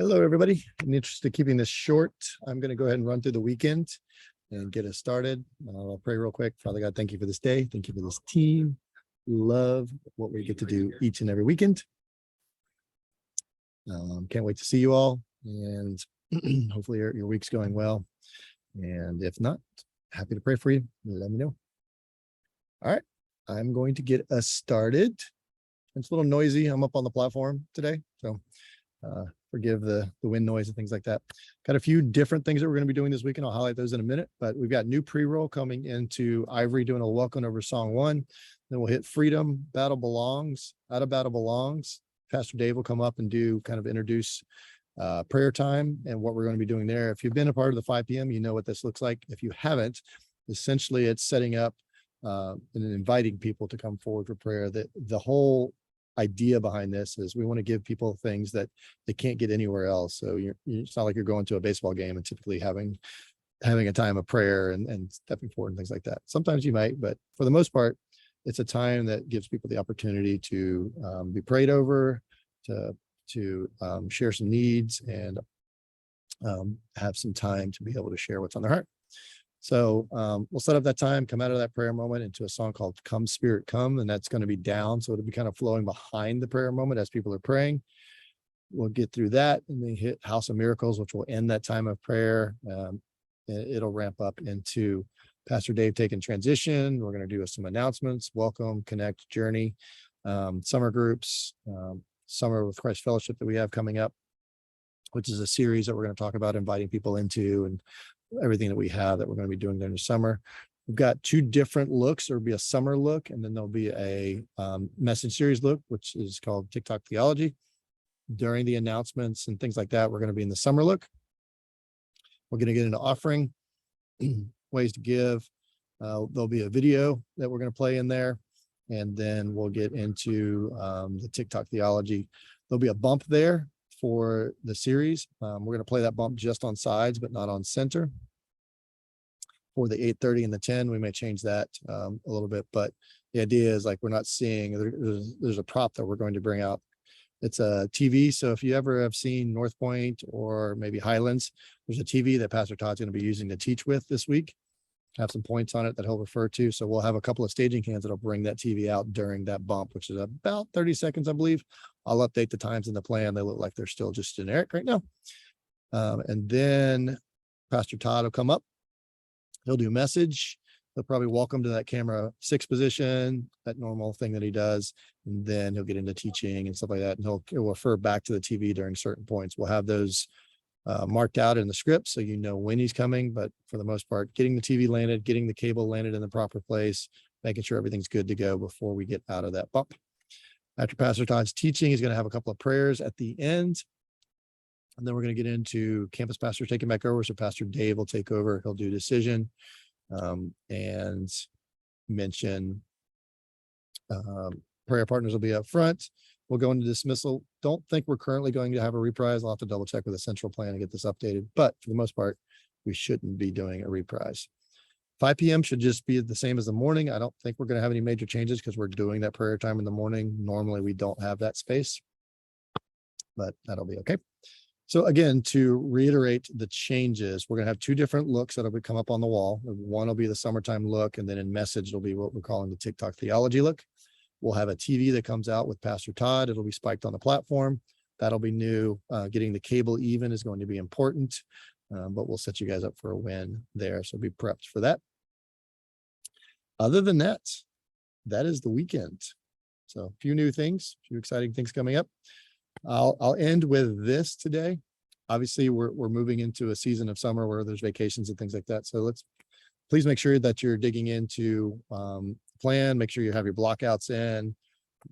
Hello, everybody. In the interest of keeping this short, I'm going to go ahead and run through the weekend and get us started. I'll pray real quick. Father God, thank you for this day. Thank you for this team. Love what we get to do each and every weekend. Can't wait to see you all, and hopefully your week's going well. And if not, happy to pray for you. Let me know. All right, I'm going to get us started. It's a little noisy. I'm up on the platform today, so forgive the wind noise and things like that. Got a few different things that we're going to be doing this weekend. I'll highlight those in a minute, but we've got new pre-roll coming into Ivory doing a welcome over song 1. Then we'll hit Freedom, Battle Belongs, Out of Battle Belongs. Pastor Dave will come up and do kind of introduce prayer time and what we're going to be doing there. If you've been a part of the 5 p.m., you know what this looks like. If you haven't, essentially it's setting up and inviting people to come forward for prayer. The whole idea behind this is we want to give people things that they can't get anywhere else. So it's not like you're going to a baseball game and typically having a time of prayer and stepping forward and things like that. Sometimes you might, but for the most part, it's a time that gives people the opportunity to be prayed over, to share some needs, and have some time to be able to share what's on their heart. So we'll set up that time, come out of that prayer moment into a song called Come Spirit Come, and that's going to be down. So it'll be kind of flowing behind the prayer moment as people are praying. We'll get through that and then hit House of Miracles, which will end that time of prayer. It'll ramp up into Pastor Dave taking transition. We're going to do some announcements, welcome, connect, journey, summer groups, Summer with Christ Fellowship that we have coming up, which is a series that we're going to talk about inviting people into, and everything that we have that we're going to be doing during the summer. We've got 2 different looks. There'll be a summer look, and then there'll be a message series look, which is called TikTok Theology. During the announcements and things like that, we're going to be in the summer look. We're going to get into offering, ways to give. There'll be a video that we're going to play in there, and then we'll get into the TikTok Theology. There'll be a bump there for the series. We're going to play that bump just on sides, but not on center. For the 8:30 and the 10, we may change that a little bit, but the idea is like we're not seeing, there's a prop that we're going to bring out. It's a TV. So if you ever have seen North Point or maybe Highlands, there's a TV that Pastor Todd's going to be using to teach with this week. Have some points on it that he'll refer to. So we'll have a couple of staging hands that'll bring that TV out during that bump, which is about 30 seconds, I believe. I'll update the times in the plan. They look like they're still just generic right now. And then Pastor Todd will come up. He'll do message. He'll probably welcome to that camera 6 position, that normal thing that he does. And then he'll get into teaching and stuff like that. And he'll refer back to the TV during certain points. We'll have those marked out in the script so you know when he's coming, but for the most part, getting the TV landed, getting the cable landed in the proper place, making sure everything's good to go before we get out of that bump. After Pastor Todd's teaching, he's going to have a couple of prayers at the end, and then we're going to get into campus pastor taking back over. So Pastor Dave will take over. He'll do decision and mention prayer partners will be up front. We'll go into dismissal. Don't think we're currently going to have a reprise. I'll have to double check with the central plan and get this updated. But for the most part, we shouldn't be doing a reprise. 5 p.m. should just be the same as the morning. I don't think we're going to have any major changes because we're doing that prayer time in the morning. Normally, we don't have that space, but that'll be okay. So again, to reiterate the changes, we're going to have 2 different looks that'll come up on the wall. One will be the summertime look, and then in message, it'll be what we're calling the TikTok Theology look. We'll have a TV that comes out with Pastor Todd. It'll be spiked on the platform. That'll be new. Getting the cable even is going to be important, but we'll set you guys up for a win there. So be prepped for that. Other than that, that is the weekend. So a few new things, a few exciting things coming up. I'll end with this today. Obviously, we're moving into a season of summer where there's vacations and things like that. So please make sure that you're digging into plan. Make sure you have your blockouts in,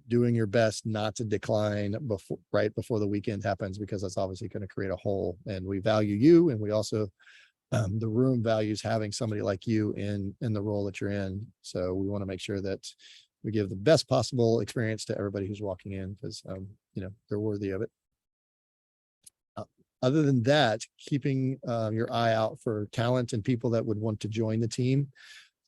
doing your best not to decline right before the weekend happens, because that's obviously going to create a hole. And we value you, and we also the room values having somebody like you in the role that you're in. So we want to make sure that we give the best possible experience to everybody who's walking in, because they're worthy of it. Other than that, keeping your eye out for talent and people that would want to join the team,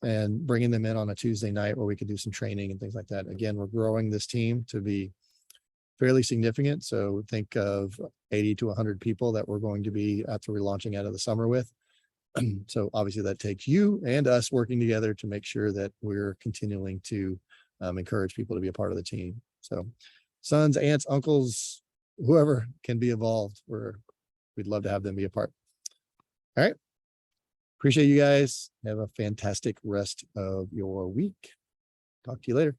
and bringing them in on a Tuesday night where we could do some training and things like that. Again, we're growing this team to be fairly significant. So think of 80 to 100 people that we're going to be after we're launching out of the summer with. So obviously that takes you and us working together to make sure that we're continuing to encourage people to be a part of the team. So sons, aunts, uncles, whoever can be involved, we'd love to have them be a part. All right. Appreciate you guys. Have a fantastic rest of your week. Talk to you later.